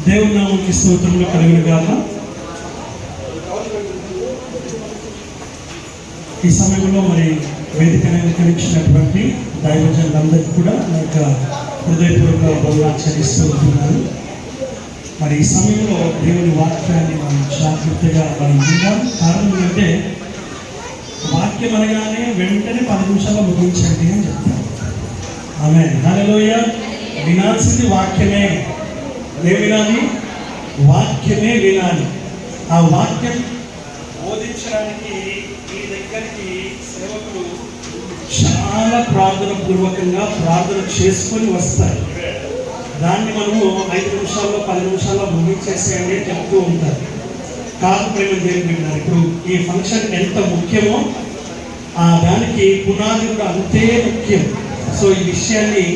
దేవుని నామానికి స్తోత్రములు కలుగును గాక. ఈ సమయంలో మరి వేదికను అలంకరించినటువంటి దైవజనులందరికీ కూడా నా యొక్క హృదయపూర్వక వందనాలు చెల్లిస్తూ ఉంటున్నాను. మరి ఈ సమయంలో దేవుని వాక్యాన్ని మనం జాగ్రత్తగా మనం విందాం. కారణం ఏంటంటే వాక్యం అనగానే వెంటనే 10 నిమిషాల్లో ముగించండి అని చెప్తాను. ఆమేన్. హల్లెలూయా. వినాల్సింది వాక్యమే. ఏం వినాలి? వాక్యమే వినాలి. ఆ వాక్యం బోధించడానికి మీ దగ్గరికి సేవకులు చాలా ప్రార్థన పూర్వకంగా ప్రార్థన చేసుకొని వస్తారు. దాన్ని మనము 5 నిమిషాల్లో 10 నిమిషాల్లో ముగించేసేయండి చెప్తూ ఉంటారు. కాదు ప్రేమ దేవుని విన్నారు. ఇప్పుడు ఈ ఫంక్షన్ ఎంత ముఖ్యమో దానికి పునాది కూడా అంతే ముఖ్యం. సో ఈ విషయాన్ని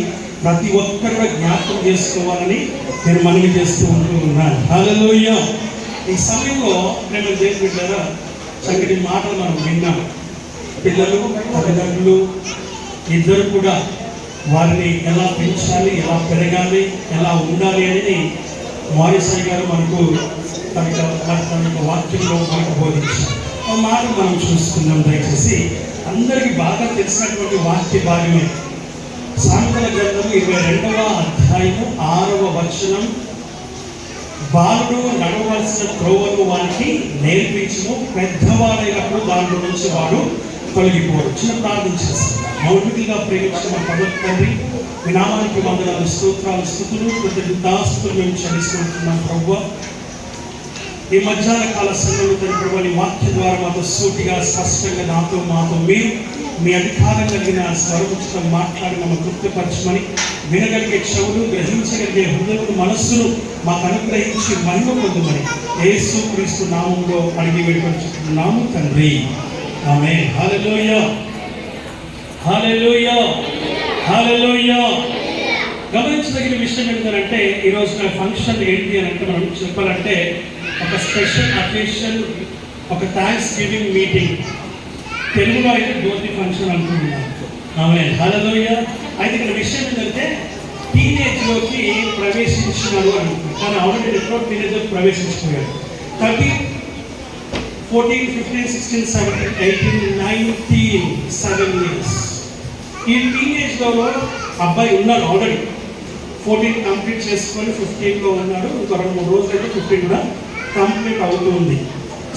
ప్రతి ఒక్కరు జ్ఞాపకం చేసుకోవాలని నేను మనవి చేస్తూ ఉంటున్నాను. హల్లెలూయా. ఈ సమయంలో ప్రేమ దేవుని విన్నారా, చక్కటి మాటలు మనం విన్నాం. పిల్లలు తల్లిదండ్రులు ఇద్దరు కూడా వారిని ఎలా పెంచాలి, ఎలా పెరగాలి, ఎలా ఉండాలి అనేది మారిసాయి గారు మనకు తన వాక్యంలో మనకు బోధించారు. ఆ మాట మనం చూసుకుందాం. దయచేసి అందరికీ బాగా తెలిసినటువంటి వాక్య భాగమే సామెతల గ్రంథం 22వ అధ్యాయము 6వ వచనం. బాలుడు నడవలసిన త్రోవను వారికి నేర్పించును, పెద్దవాడైనప్పుడు దాంట్లో నుంచి వాడు తొలగిపోడు. చిన్న ప్రార్థన చేస్తాం. మౌలికంగా ప్రేమించిన పదవి తండ్రి, మీ నామానికి వందనాలు, స్తోత్రాలు, స్తుతులు, కృతజ్ఞతాస్తుతులు మేము చెల్లిస్తుంటున్నాం. ప్రభువా, ఈ మధ్యాహ్న కాల సమయంలో తన ప్రభుని వాక్య ద్వారా మాతో సూటిగా స్పష్టంగా మాతో మీరు మీ అధికారం కలిగిన స్వరముచితం మాట్లాడి మమ్మల్ని తృప్తిపరచమని, వినగలిగే చెవులు, గ్రహించగలిగే హృదయములు, మనస్సును మాకు అనుగ్రహించి మహిమ పొందమని యేసు క్రీస్తు నామంలో అడిగి వేడుకొచ్చుకుంటున్నాము తండ్రి. ఆమేన్. హల్లెలూయా. హల్లెలూయా. హల్లెలూయా. గమనించదగిన విషయం ఏంటంటే ఈరోజు నా ఫంక్షన్ ఏంటి అని అంటే మనం చెప్పాలంటే ఒక స్పెషల్ అకేషన్, ఒక థ్యాంక్స్ గివింగ్ మీటింగ్. తెలుగులో అయితే జ్యోతి ఫంక్షన్ అంటున్నాను. ఆమేన్. హల్లెలూయా. అయితే ఇక్కడ విషయం ఏంటంటే టీనేజ్లోకి ప్రవేశించినారు అనుకుంటున్నాను. కానీ ఆల్రెడీ ఎప్పుడో టీనేజ్లోకి ప్రవేశించిపోయారు. 13, 14, 15, 16, 17, 18, 19, 7 years. ఈ టీనేజ్లో అబ్బాయి ఉన్నాడు. ఆల్రెడీ 14 కంప్లీట్ చేసుకొని 15లో ఉన్నాడు. ఇంకో 2-3 రోజులు అయితే 15 కూడా కంప్లీట్ అవుతుంది.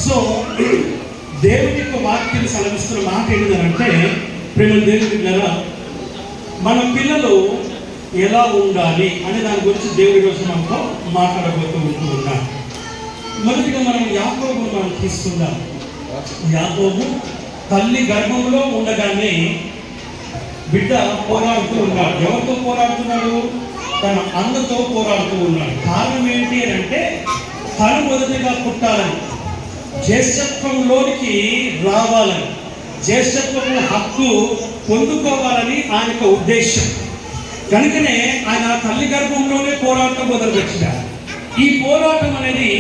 సో దేవుని యొక్క వాక్యం సెలవిస్తున్న మాట ఏంటంటే ప్రేమ దేవుని ద్వారా మన పిల్లలు ఎలా ఉండాలి అనే దాని గురించి దేవుడి రోజు మనతో మాట్లాడబోతూ ఉంటున్నాం. మొదటిగా మనం యాకోబును మనం తీసుకుందాం. యాకోబు తల్లి గర్భంలో ఉండగానే బిడ్డ పోరాడుతూ ఉన్నాడు. ఎవరితో పోరాడుతున్నాడు? తన అన్నతో పోరాడుతూ ఉన్నాడు. కారణం ఏంటి అని అంటే తను మొదటిగా పుట్టాలని, జ్యేష్ఠత్వంలోనికి రావాలని, జ్యేష్ఠత్వపు హక్కు పొందుకోవాలని ఆయన యొక్క ఉద్దేశం. కనుకనే ఆయన తల్లి గర్భంలోనే పోరాటం మొదలుపెట్టాడు. ఈ పోరాటం అనేది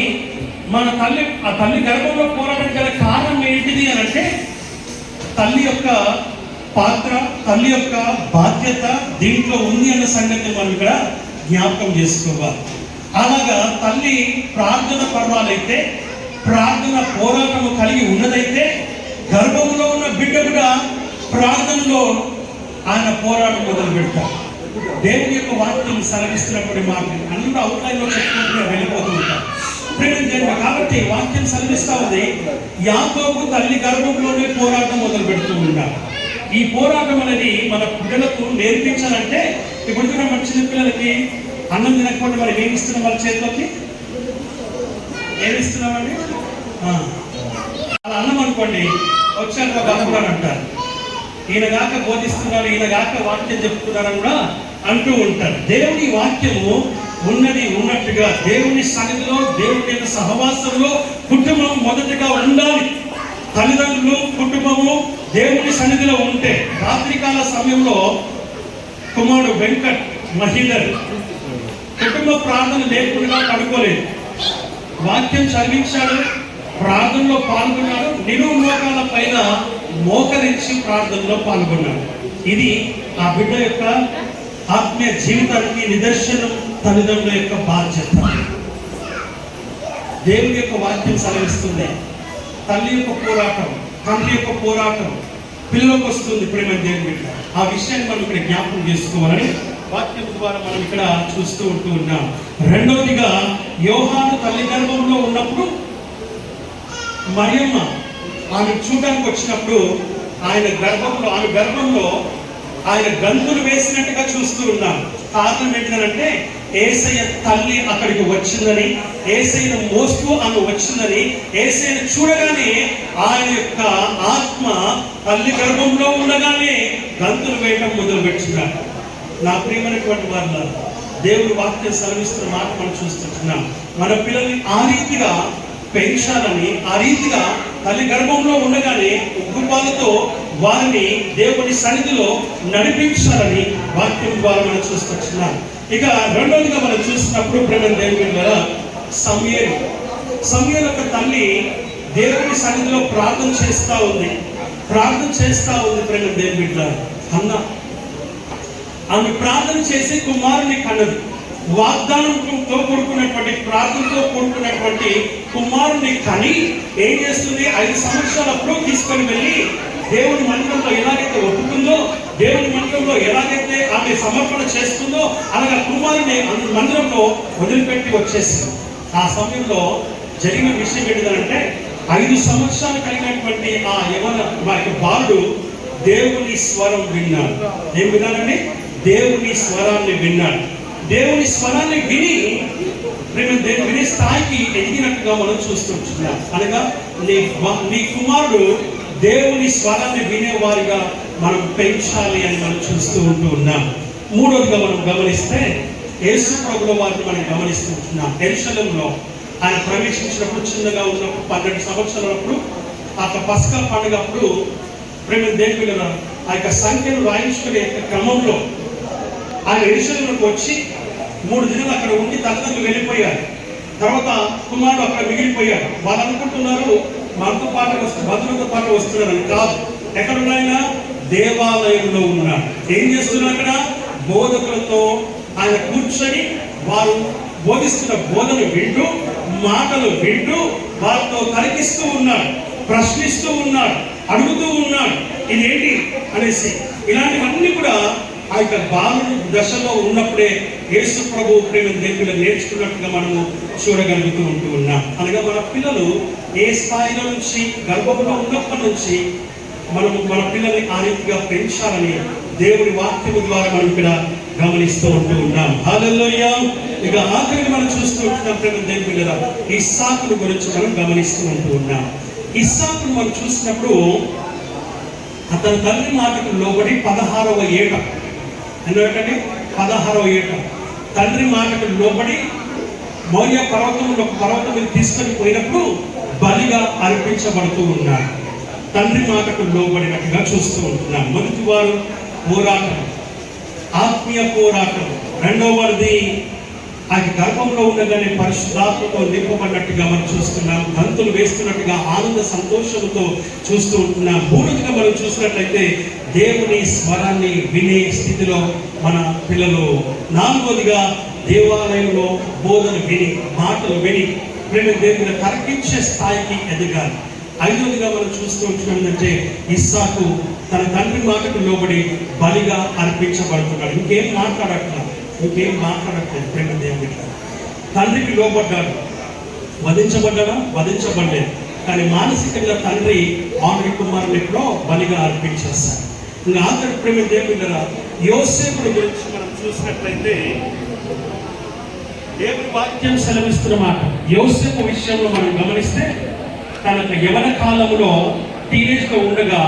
ఆ తల్లి గర్భంలో పోరాటం గల కారణం ఏంటిది అని అంటే తల్లి యొక్క పాత్ర, తల్లి యొక్క బాధ్యత దీంట్లో ఉంది అన్న సంగతి మనం ఇక్కడ జ్ఞాపకం చేసుకోవాలి. అలాగా తల్లి ప్రార్థన పర్వాలైతే, ప్రార్థన పోరాటము కలిగి ఉన్నదైతే గర్భంలో ఉన్న బిడ్డ కూడా ప్రార్థనలో ఆయన పోరాటం మొదలు పెడతారు. దేవుని యొక్క వాక్యం సెలవిస్తున్నప్పుడు మాటలు అందరూ అవుట్లైన్లో చెప్పుకుంటూ వెళ్ళిపోతూ ఉంటారు. కాబట్టి వాక్యం సెలవిస్తా ఉంది, యాకోబు తల్లి గర్భంలోనే పోరాటం మొదలు పెడుతూ ఉంటారు. ఈ పోరాటం అనేది మన పిల్లలకు నేర్పించాలంటే ఇప్పుడు మన చిన్న పిల్లలకి అన్నం తినకపోతే మరి ఏమి ఇస్తున్నాం? వాళ్ళ చేతిలోకి ఏమి ఇస్తున్నామండి? అలా అన్నం అనుకోండి, వచ్చాక బాగున్నాను అంటారు. ఈయన గాక బోధిస్తున్నారు, ఈయన గాక వాక్యం చెప్తున్నారని కూడా అంటూ ఉంటారు. దేవుని వాక్యము ఉన్నది ఉన్నట్టుగా దేవుని సన్నిధిలో, దేవుని యొక్క సహవాసంలో కుటుంబం మొదటగా ఉండాలి. తల్లిదండ్రులు, కుటుంబము దేవుని సన్నిధిలో ఉంటే రాత్రికాల సమయంలో కుమారుడు వెంకట్ మహిళలు కుటుంబ ప్రార్థన లేకుండా పడుకోలేదు. వాక్యం చదివించాడు, ప్రార్థనలో పాల్గొన్నాడు, నిలువు మోకాల పైన మోకరించి ప్రార్థనలో పాల్గొన్నాడు. ఇది ఆ బిడ్డ యొక్క ఆత్మీయ జీవితానికి నిదర్శనం, తల్లిదండ్రుల యొక్క బాధ్యత. దేవుని యొక్క వాక్యం సెలవిస్తుంది. తల్లి యొక్క పోరాటం, తండ్రి యొక్క పోరాటం పిల్లలకు వస్తుంది. ప్రేమ దేవుని బిడ్డ, ఆ విషయాన్ని మనం ఇక్కడ జ్ఞాపకం చేసుకోవాలని వాక్యం ద్వారా మనం ఇక్కడ చూస్తూ ఉన్నాం. రెండవదిగా, యోహాను తల్లి గర్భంలో ఉన్నప్పుడు మరియమ్మ ఆమె చూడడానికి వచ్చినప్పుడు ఆమె గర్భంలో ఆయన గంతులు వేసినట్టుగా చూస్తూ ఉన్నాం. కారణం ఏంటంటే యేసయ్య తల్లి అక్కడికి వచ్చిందని, యేసయ్యను మోస్తూ ఆమె వచ్చిందని, యేసయ్యను చూడగానే ఆయన యొక్క ఆత్మ తల్లి గర్భంలో ఉండగానే గంతులు వేయడం మొదలు పెట్టినారు. నా ప్రియమైనటువంటి వాళ్ళ దేవుడు వాక్యం సెలవిస్తున్న మాట మనం చూస్తున్నాం. మన పిల్లల్ని ఆ రీతిగా పెంచాలని, ఆ రీతిగా తల్లి గర్భంలో ఉండగానే ఉగ్గుపాలతో వారిని దేవుని సన్నిధిలో నడిపించాలని వాక్యం ద్వారా మనం చూస్తున్నాం. ఇక రెండవదిగా మనం చూసినప్పుడు ప్రేమ దేవుని ద్వారా సమూయేలు యొక్క తల్లి దేవుని సన్నిధిలో ప్రార్థన చేస్తూ ఉంది. ప్రేమ దేవుని ద్వారా అన్న ఆమె ప్రార్థన చేసి కుమారుని కన్నది. వాగ్దానంతో కూడుకున్నటువంటి, ప్రార్థనతో కూడుకున్నటువంటి కుమారుని కని ఏం చేస్తుంది, 5 సంవత్సరాలప్పుడు తీసుకొని వెళ్ళి దేవుని మందిరంలో ఎలాగైతే ఒప్పుకుందో, దేవుని మందిరంలో ఎలాగైతే ఆమె సమర్పణ చేస్తుందో అలాగే కుమారుని మందిరంలో వదిలిపెట్టి వచ్చేసింది. ఆ సమయంలో జరిగిన విషయం ఏంటంటే 5 సంవత్సరాలు కలిగినటువంటి ఆ బాలుడు దేవుని స్వరం విన్నాడు. ఏం విన్నాడండి? దేవుని స్వరాన్ని విన్నాడు. దేవుని స్వరాన్ని వినే స్థాయికి ఎదిగినట్టుగా మనం చూస్తున్నాం. అనగా నీ కుమారుడు దేవుని స్వరాన్ని వినేవారిగా మనం పెంచాలి అని మనం చూస్తూ ఉన్నాం. మూడవదిగా మనం గమనిస్తే యేసు ప్రభుల వారిని మనం గమనిస్తున్నాం. యెరూషలేములో ఆయన ప్రవేశించినప్పుడు చిన్నగా ఉన్నప్పుడు 12 సంవత్సరాలప్పుడు ఆ పస్కా పండుగ అప్పుడు ప్రేమ దేవుని ఆ యొక్క సంఖ్యను రాయించుకునే క్రమంలో ఆయన యెరూషలేములోకి వచ్చి 3 దినాలు అక్కడ ఉండి తల్లిదండ్రులు వెళ్ళిపోయారు. తర్వాత కుమారుడు అక్కడ మిగిలిపోయాడు. వాళ్ళు అనుకుంటున్నారు మనతో పాటు భద్రతో పాటు వస్తున్నారని. కాదు, ఎక్కడున్నాయన? దేవాలయంలో ఉన్నాడు. ఏం చేస్తున్నారు? అక్కడ బోధకులతో ఆయన కూర్చొని వారు బోధిస్తున్న బోధన వింటూ, మాటలు వింటూ వారితో తలకిస్తూ ఉన్నాడు, ప్రశ్నిస్తూ ఉన్నాడు, అడుగుతూ ఉన్నాడు ఇదేంటి అనేసి. ఇలాంటివన్నీ కూడా ఆ యొక్క బాలుడు దశలో ఉన్నప్పుడే యేసు ప్రభు ప్రేమ దేవుడు నేర్చుకున్నట్టుగా మనము చూడగలుగుతూ ఉన్నాం. అనగా మన పిల్లలు ఏ స్థాయిలో నుంచి గర్భంలో ఉన్నప్పటి నుంచి మన పిల్లల్ని ఆ రీతిగా పెంచాలని దేవుడి వాక్యము ద్వారా మనం ఇక్కడ గమనిస్తూ ఉన్నాం. హల్లెలూయా. ఇక ఆఖరికి మనం చూస్తూ ఉంటున్నాం ప్రేమ దేవుడి ఇస్సాకును గురించి మనం గమనిస్తూ ఉన్నాం. ఇస్సాకును మనం చూసినప్పుడు అతని తల్లి మాటకు లోబడి 16వ ఏట, ఎందుకంటే 16వ ఏట తండ్రి మాటకు లోబడి మోరియా పర్వతంలో ఒక పర్వతం మీద తీసుకొని పోయినప్పుడు బలిగా అర్పించబడుతూ ఉన్నాడు. తండ్రి మాటకు లోబడినట్టుగా చూస్తూ ఉంటున్నాం. మొదటి వారు పోరాటం, ఆత్మీయ పోరాటం. రెండవ వారిది ఆ గర్భంలో ఉండగానే పరిశుద్ధాత్మతో నింపబడినట్టుగా మనం చూస్తున్నాం. గంతులు వేస్తున్నట్టుగా ఆనంద సంతోషంతో చూస్తూ ఉంటున్నాం. మూడవదిగా మనం చూసినట్లయితే దేవుని స్వరాన్ని వినే స్థితిలో మన పిల్లలు. నాలుగవదిగా దేవాలయంలో బోధన విని, మాటలు విని ప్రేమ దేవుని తర్కించే స్థాయికి ఎదగాలి. ఐదవదిగా మనం చూస్తూ ఉంటున్నామంటే ఇస్సాకు తన తండ్రి మాటకు లోబడి బలిగా అర్పించబడుతున్నాడు. ఇంకేం మాట్లాడట్లేదు ప్రేమ దేవుని. తండ్రికి లోబడ్డాడు. వధించబడలేదు. కానీ మానసికంగా తండ్రి ఆల్రెడీ కుమారునిలో బలిగా అర్పించేస్తాడు. ఇంకా ఆఖరి ప్రేమ దేవుని యోసేపుని గురించి మనం చూసినట్లయితే దేవుని వాక్యం సెలవిస్తున్న మాట. యోసేపు విషయంలో మనం గమనిస్తే తన యవన కాలంలో టీనేజ్లో ఉండగా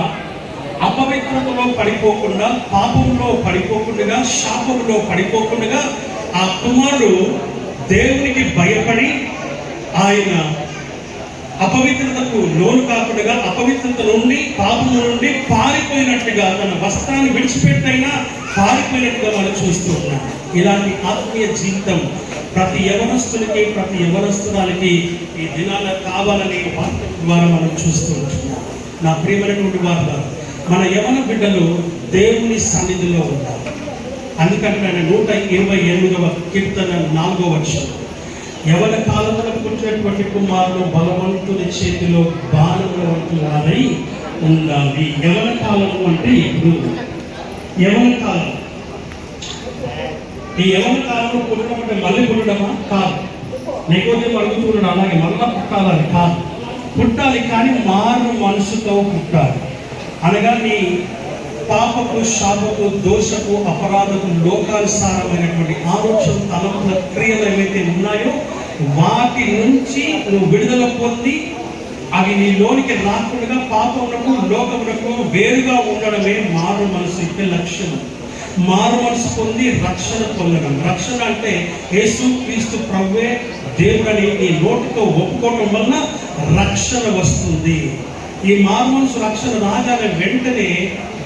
అపవిత్రతలో పడిపోకుండా, పాపంలో పడిపోకుండా, శాపంలో పడిపోకుండా ఆ కుమారుడు దేవునికి భయపడి ఆయన అపవిత్రతకు లోను కాకుండా, అపవిత్రత నుండి, పాపము నుండి పారిపోయినట్టుగా, తన వస్త్రాన్ని విడిచిపెట్టైనా పారిపోయినట్టుగా మనం చూస్తూ ఉన్నాం. ఇలాంటి ఆత్మీయ జీవితం ప్రతి యవనస్తునికి, ప్రతి యవనస్తురాలకి ఈ దినాల కావాలని వాక్యం ద్వారా మనం చూస్తూ ఉంటున్నాం. నా ప్రియమైనటువంటి వారు, మన యవన బిడ్డలు దేవుని సన్నిధిలో ఉంటారు. అందుకంటే ఆయన 128వ కీర్తన 4వ వచనం, యవన కాలంలో పుట్టినటువంటి కుమారులు బలవంతుని చేతిలో బాణముల వంటి వారై ఉండాలి. యవన కాలం అంటే ఇప్పుడు యవన కాలం. ఈ యవన కాలంలో పుట్టడం అంటే మళ్ళీ పుట్టడమా? కాదు. లేకపోతే అడుగుతున్నాడు అలాగే మళ్ళా పుట్టాలని కాదు. పుట్టాలి, కానీ మారు మనసుతో పుట్టాలి. అనగా నీ పాపకు, శాపకు, దోషకు, అపరాధకు, లోకానుసారమైనటువంటి ఆలోచన, తలంపుల క్రియలు ఏవైతే ఉన్నాయో వాటి నుంచి నువ్వు విడుదల పొంది అవి నీ లోనికి రాకుండా పాపమునకు, లోకమునకు వేరుగా ఉండడమే మారు మనసు యొక్క లక్షణం. మారు మనసు పొంది రక్షణ పొందడం. రక్షణ అంటే యేసు క్రీస్తు ప్రభువే దేవుడని నీ నోటితో ఒప్పుకోవడం వలన రక్షణ వస్తుంది. ఈ మారు మనసు రక్షణ రాగానే వెంటనే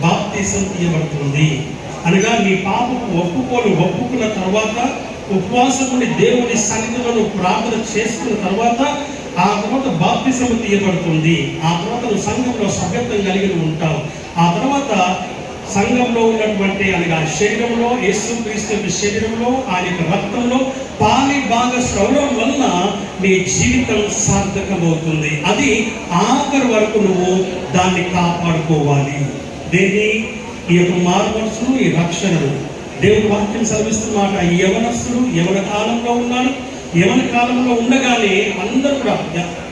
బాప్తిసం తీయబడుతుంది. అనగా నీ పాపకు ఒప్పుకున్న తర్వాత ఉపవాసముని దేవుని సన్నిధిలో ప్రార్థన చేసుకున్న తర్వాత ఆ తర్వాత బాప్తిసం తీయబడుతుంది. ఆ తర్వాత నువ్వు సంఘంలో సభ్యత్వం కలిగి ఉంటావు. ఆ తర్వాత సంఘంలో ఉన్నటువంటి అనగా శరీరంలో, యేసుక్రీస్తు యొక్క శరీరంలో, ఆయన యొక్క రక్తంలో పాలి భాగస్వామ్యం వలన నీ జీవితం సార్థకమవుతుంది. అది ఆఖరి వరకు నువ్వు దాన్ని కాపాడుకోవాలి. దేన్ని? ఈ యొక్క మారు మనసును, ఈ రక్షణను. దేవుని వాక్యం సెలవిస్తున్నమాట. ఈ యవనస్తులు యవన కాలంలో ఉన్నారు. యవన కాలంలో ఉండగానే అందరూ కూడా,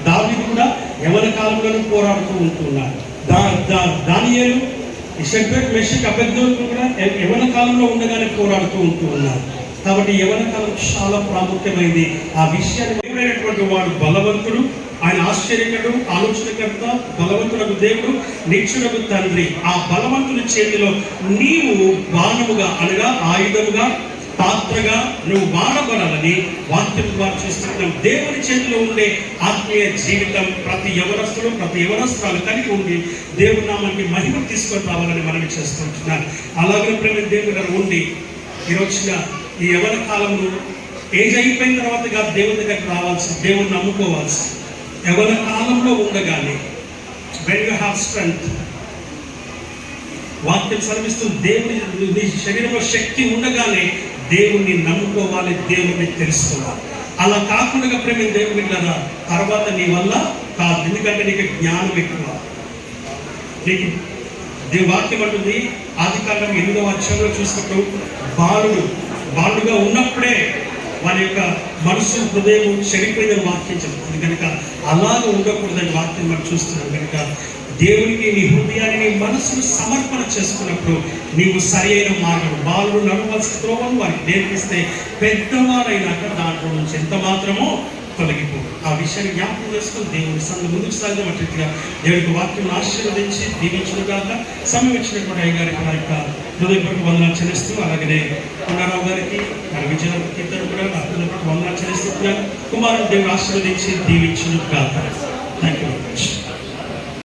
దావీదు కూడా యవన కాలంలోనే పోరాడుతూ ఉంటున్నారు. దానియేలు, షడ్రక్, మెషక్, అబేద్నెగో కూడా యవన కాలంలో ఉండగానే పోరాడుతూ ఉంటూ ఉన్నారు. కాబట్టి యవన కాలం చాలా ప్రాముఖ్యమైనది. ఆ విషయాన్ని దేవుడైనటువంటి వాడు బలవంతుడు, ఆయన ఆశ్చర్యకరుడు, ఆలోచనకర్త, బలవంతుడకు దేవుడు, నిత్యుడకు తండ్రి. ఆ బలవంతుని చేతిలో నీవు బాణముగా అనగా ఆయుధముగా, పాత్రగా నువ్వు వాడబడాలని వాక్యం ద్వారా చూస్తున్నాం. దేవుని చేతిలో ఉండే ఆత్మీయ జీవితం ప్రతి యవనస్తుడు, ప్రతి యవనస్తురాలు కలిగి ఉండి దేవుని నామానికి మహిమ తీసుకొని రావాలని మనం చేస్తుంటున్నాను. అలాగే ప్రేమ దేవుని గారు ఉండి ఈరోజున ఈ యవన కాలంలో ఏజ్ అయిపోయిన తర్వాత కాదు దేవుని దగ్గరకు రావాల్సి, దేవుని నమ్ముకోవాల్సి. యవన కాలంలో ఉండగానే వెన్ యూ హ్యావ్ స్ట్రెంగ్త్, వాక్యం సెలవిస్తుంది, దేవుని నీ శరీరంలో శక్తి ఉండగానే దేవుణ్ణి నమ్ముకోవాలి, దేవుణ్ణి తెలుసుకోవాలి. అలా కాకుండా ప్రేమ దేవుని కదా తర్వాత నీ వల్ల కాదు. ఎందుకంటే నీకు జ్ఞానం ఎక్కువ. నీకు వాక్యం అంటుంది ఆదికాండం 8వ అధ్యాయంలో చూసినప్పుడు బాలుడుగా ఉన్నప్పుడే వారి యొక్క మనసు, హృదయం చెడిపోయిందని వాక్యం చెప్తుంది. కనుక అలాగ ఉండకూడదని వాక్యం మనం చూస్తున్నాం. కనుక దేవునికి నీ హృదయాన్ని, నీ మనసును సమర్పణ చేసుకున్నప్పుడు నీవు సరి అయిన మార్గం, బాలుడు నడవలసిన త్రోవను వారికి నేర్పిస్తే పెద్దవారైనాక దాంట్లో నుంచి ఎంత మాత్రమో తొలగిపో. ఆ విషయాన్ని జ్ఞాపకం చేసుకుని దేవుని సంఘం ముందుకు సాగమట్టిగా దేవుడికి వాక్యం ఆశీర్వదించి దీవించుగాక. సమయం ఇచ్చినటువంటి అయ్యగారికి వారి యొక్క హృదయపూర్వక వందనాలు చెల్లిస్తూ, అలాగనే పున్నారావు గారికి, మన విజయకి ఇద్దరు కూడా నా హృదయపూర్వక వందనాలు చెల్లిస్తున్నాను. కుమారుడు దేవుడు ఆశీర్వదించి దీవించుగాక. Thank you very much.